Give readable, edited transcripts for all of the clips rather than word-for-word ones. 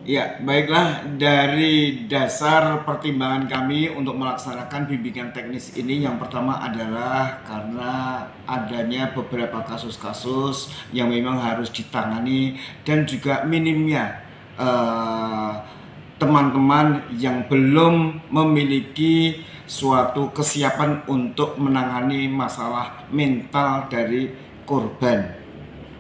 Ya, baiklah, dari dasar pertimbangan kami untuk melaksanakan bimbingan teknis ini, yang pertama adalah karena adanya beberapa kasus-kasus yang memang harus ditangani dan juga minimnya teman-teman yang belum memiliki suatu kesiapan untuk menangani masalah mental dari korban.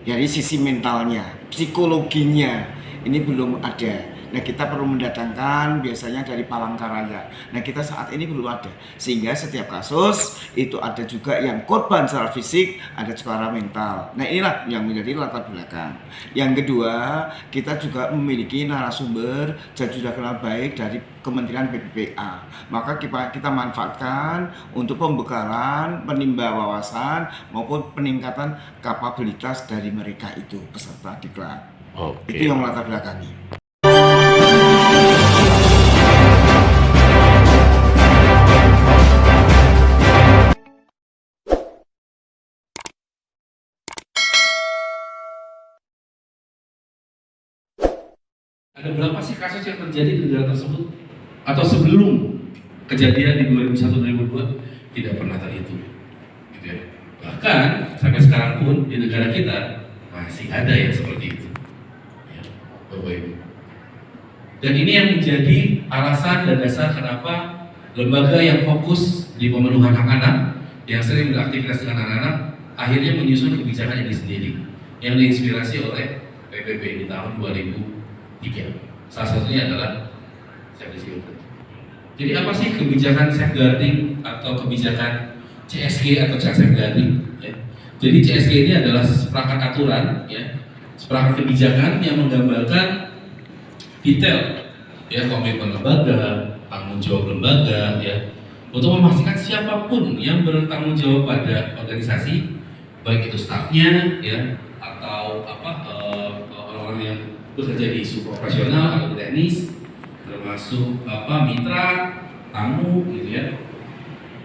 Dari sisi mentalnya, psikologinya ini belum ada. Nah, kita perlu mendatangkan biasanya dari Palangkaraya. Nah, kita saat ini belum ada. Sehingga setiap kasus itu ada juga yang korban secara fisik, ada secara mental. Nah, inilah yang menjadi latar belakang. Yang kedua, kita juga memiliki narasumber dan sudah kenal baik dari Kementerian PPPA. Maka kita manfaatkan untuk pembekalan, penimba wawasan maupun peningkatan kapabilitas dari mereka itu peserta diklat. Itu Oke. yang melatar belakangi. Ada berapa sih kasus yang terjadi di negara tersebut? Atau sebelum kejadian di 2001-2002 tidak pernah terhitung. Gitu ya. Bahkan sampai sekarang pun di negara kita masih ada yang seperti itu. Ya, Bapak Ibu. Dan ini yang menjadi alasan dan dasar kenapa lembaga yang fokus di pemenuhan hak anak, yang sering beraktivitas dengan anak-anak, akhirnya menyusun kebijakan ini sendiri, yang diinspirasi oleh PPP di tahun 2003. Salah satunya adalah Save the Children. Jadi apa sih kebijakan safeguarding atau kebijakan CSG atau Child Safeguarding? Ya. Jadi CSG ini adalah seperangkat aturan, ya, seperangkat kebijakan yang menggambarkan detail, ya, komitmen lembaga, tanggung jawab lembaga, ya, untuk memastikan siapapun yang bertanggung jawab pada organisasi, baik itu stafnya, ya, atau orang-orang yang bekerja di isu profesional atau teknis, termasuk mitra, tamu, gitu ya,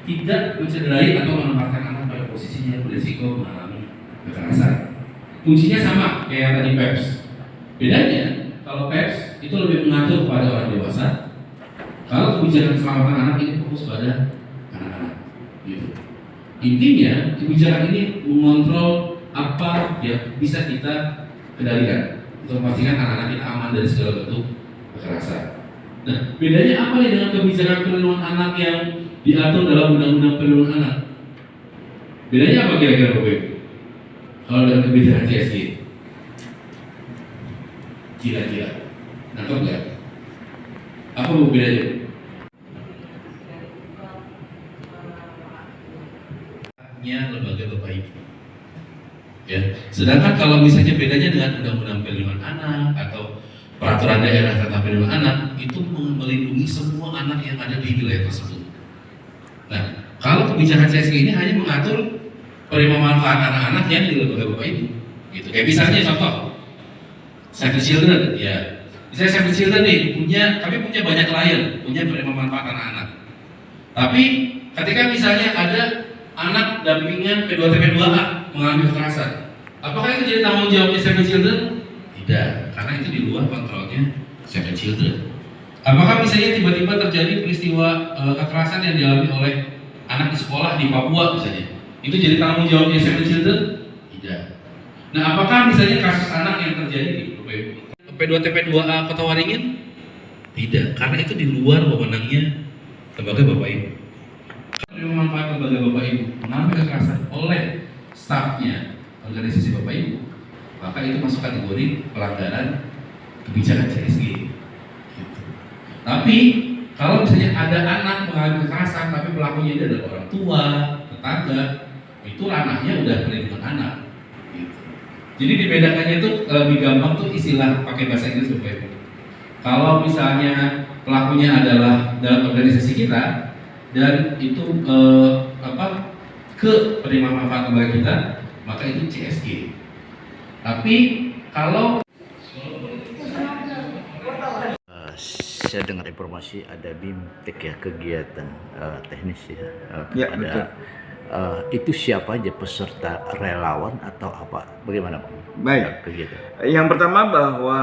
tidak mencederai atau menempatkan anak pada posisinya berisiko mengalami kekerasan. Kuncinya sama kayak tadi PEPS. Bedanya kalau PEPS itu lebih mengatur kepada orang dewasa, kalau kebijakan keselamatan anak ini fokus pada anak-anak. Gitu. Intinya kebijakan ini mengontrol apa yang bisa kita kendalikan untuk memastikan anak-anak kita aman dari segala bentuk kekerasan. Nah, bedanya apa nih dengan kebijakan perlindungan anak yang diatur dalam Undang-Undang Perlindungan Anak? Bedanya apa kira-kira Bapak Ibu? Kalau dengan kebijakan CSG? Gila-gila. Nangkep nggak? Apa bedanya? Lembaga Bapak Ibu. Ya. Sedangkan kalau misalnya bedanya dengan Undang-Undang Perlindungan Anak atau Peraturan Daerah tentang Perlindungan Anak, itu melindungi semua anak yang ada di wilayah tersebut. Nah, kalau kebijakan CSG ini hanya mengatur penerima manfaat anak-anak yang di lembaga Bapak Ibu. Gitu. Kayak misalnya contoh, Save the Children, ya. Misalnya Save the Children nih kami punya banyak klien, punya penerima manfaat anak-anak. Tapi ketika misalnya ada anak dampingan P2TP2A mengalami kekerasan, apakah itu jadi tanggung jawabnya Save the Children? Tidak, karena itu di luar kontrolnya Save the Children. Apakah misalnya tiba-tiba terjadi peristiwa kekerasan yang dialami oleh anak di sekolah di Papua misalnya, itu jadi tanggung jawabnya Save the Children? Tidak. Nah, apakah misalnya kasus anak yang terjadi di P2TP2A Kota Waringin? Tidak, karena itu di luar wewenangnya lembaga Bapak Ibu. Kalau memanfaat lembaga Bapak Ibu mengalami kekerasan oleh stafnya organisasi Bapak Ibu, maka itu masuk kategori pelanggaran kebijakan CSG. Gitu. Tapi kalau misalnya ada anak mengalami kekerasan tapi pelakunya itu adalah orang tua, tetangga, itu ranahnya udah perlindungan anak. Gitu. Jadi dibedakannya itu lebih gampang tuh istilah pakai bahasa Inggris Bapak Ibu. Kalau misalnya pelakunya adalah dalam organisasi kita dan itu ke penerima manfaat lembaga kita, maka itu CSG. Tapi kalau Saya dengar informasi ada BIMTEK ya, kegiatan teknis ya. Ya, ada betul. itu siapa aja peserta relawan atau apa? Bagaimana Bang? Baik. Kegiatan. Yang pertama bahwa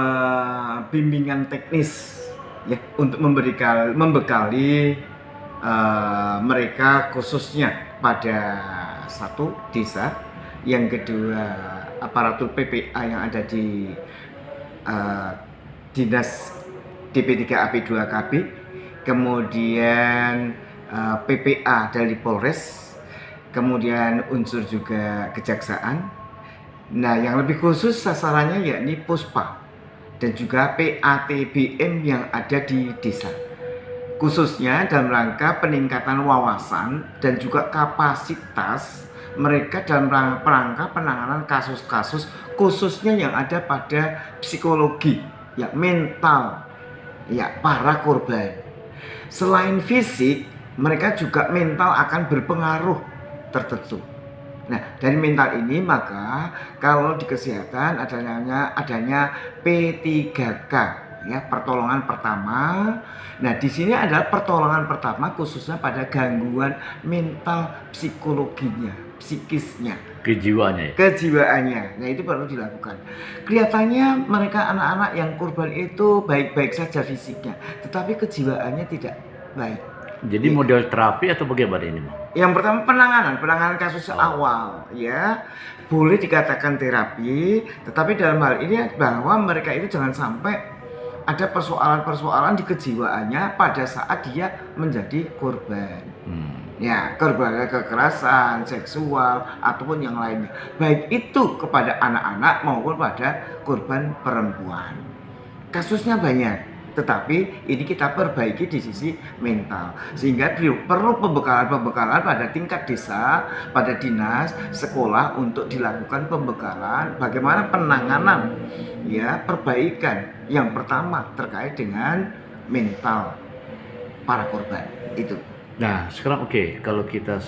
bimbingan teknis ya untuk membekali mereka khususnya pada satu desa, yang kedua aparatur PPA yang ada di dinas DP3AP2KB, kemudian PPA dari Polres, kemudian unsur juga kejaksaan. Nah, yang lebih khusus sasarannya yakni Puspa dan juga PATBM yang ada di desa. Khususnya dalam rangka peningkatan wawasan dan juga kapasitas mereka dalam rangka penanganan kasus-kasus khususnya yang ada pada psikologi, ya mental, ya para korban. Selain fisik, mereka juga mental akan berpengaruh tertentu. Nah, dari mental ini maka kalau di kesehatan adanya P3K ya, pertolongan pertama. Nah, di sini adalah pertolongan pertama khususnya pada gangguan mental psikologinya, psikisnya, kejiwaannya. Nah, itu perlu dilakukan. Kelihatannya mereka anak-anak yang korban itu baik-baik saja fisiknya, tetapi kejiwaannya tidak baik. Jadi model terapi atau bagaimana ini Bang? Yang pertama penanganan kasus awal ya, boleh dikatakan terapi, tetapi dalam hal ini bahwa mereka itu jangan sampai ada persoalan-persoalan di kejiwaannya pada saat dia menjadi korban. Ya, korban kekerasan seksual ataupun yang lainnya, baik itu kepada anak-anak maupun pada korban perempuan. Kasusnya banyak, tetapi ini kita perbaiki di sisi mental, sehingga perlu pembekalan pada tingkat desa, pada dinas, sekolah untuk dilakukan pembekalan bagaimana penanganan ya, perbaikan yang pertama terkait dengan mental para korban itu. Nah, sekarang kalau kita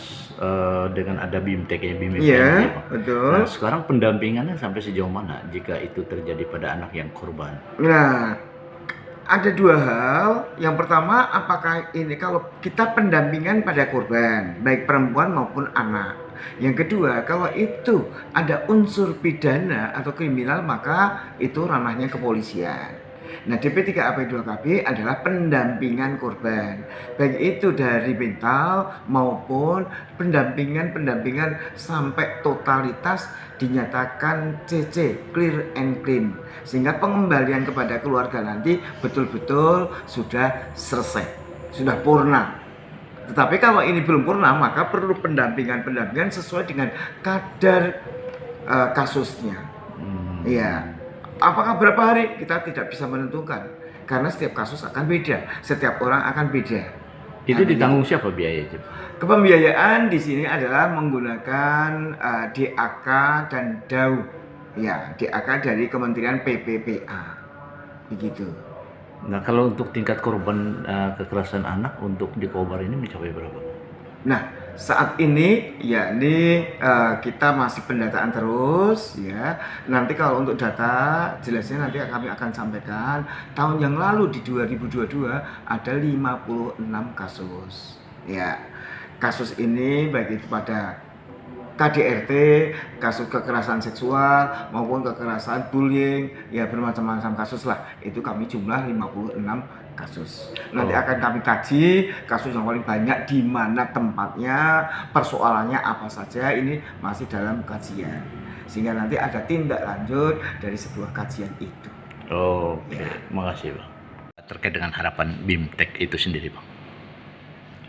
dengan ada BIMTEK ya, Iya, betul. Nah, sekarang pendampingannya sampai sejauh mana jika itu terjadi pada anak yang korban? Nah, ada dua hal. Yang pertama, apakah ini kalau kita pendampingan pada korban, baik perempuan maupun anak. Yang kedua, kalau itu ada unsur pidana atau kriminal, maka itu ranahnya kepolisian. Nah, DP3AP2KB adalah pendampingan korban, baik itu dari mental maupun pendampingan sampai totalitas dinyatakan CC, clear and clean, sehingga pengembalian kepada keluarga nanti betul-betul sudah selesai, sudah purna. Tetapi kalau ini belum purna, maka perlu pendampingan sesuai dengan kadar kasusnya. Iya. Apakah berapa hari? Kita tidak bisa menentukan, karena setiap kasus akan beda, setiap orang akan beda. Itu ditanggung siapa biayanya? Kepembiayaan di sini adalah menggunakan DAK dan DAU, ya, DAK dari Kementerian PPPA, begitu. Nah, kalau untuk tingkat korban kekerasan anak untuk di Kobar ini mencapai berapa? Nah, saat ini yakni kita masih pendataan terus ya. Nanti kalau untuk data jelasnya nanti kami akan sampaikan. Tahun yang lalu di 2022 ada 56 kasus. Ya. Kasus ini baik itu pada KDRT, kasus kekerasan seksual maupun kekerasan bullying, ya bermacam-macam kasus lah. Itu kami jumlah 56 kasus. Nanti akan kami kaji kasus yang paling banyak di mana tempatnya, persoalannya apa saja, ini masih dalam kajian. Sehingga nanti ada tindak lanjut dari sebuah kajian itu. Oke, makasih Bang. Terkait dengan harapan BIMTEK itu sendiri Bang.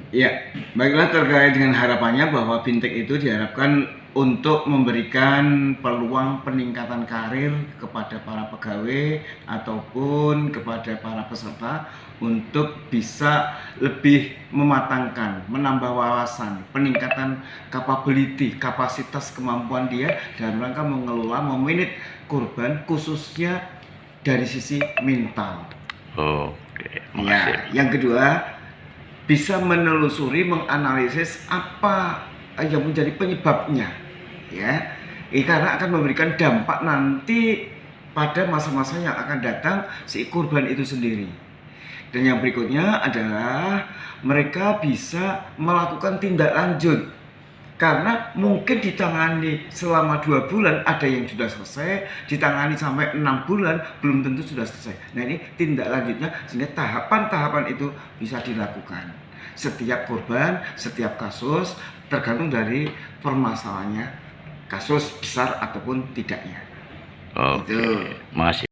Ya, baiklah, terkait dengan harapannya bahwa BIMTEK itu diharapkan untuk memberikan peluang peningkatan karir kepada para pegawai ataupun kepada para peserta untuk bisa lebih mematangkan, menambah wawasan, peningkatan capability, kapasitas kemampuan dia dalam rangka mengelola, memanage korban khususnya dari sisi mental. Oke, makasih. Ya, yang kedua, bisa menelusuri, menganalisis apa yang menjadi penyebabnya, ya, karena akan memberikan dampak nanti pada masa-masa yang akan datang si korban itu sendiri. Dan yang berikutnya adalah mereka bisa melakukan tindak lanjut Karena mungkin ditangani selama 2 bulan ada yang sudah selesai, ditangani sampai 6 bulan belum tentu sudah selesai. Nah ini tindak lanjutnya sehingga tahapan-tahapan itu bisa dilakukan. Setiap korban, setiap kasus tergantung dari permasalahannya, kasus besar ataupun tidaknya. Oke, Itu. makasih.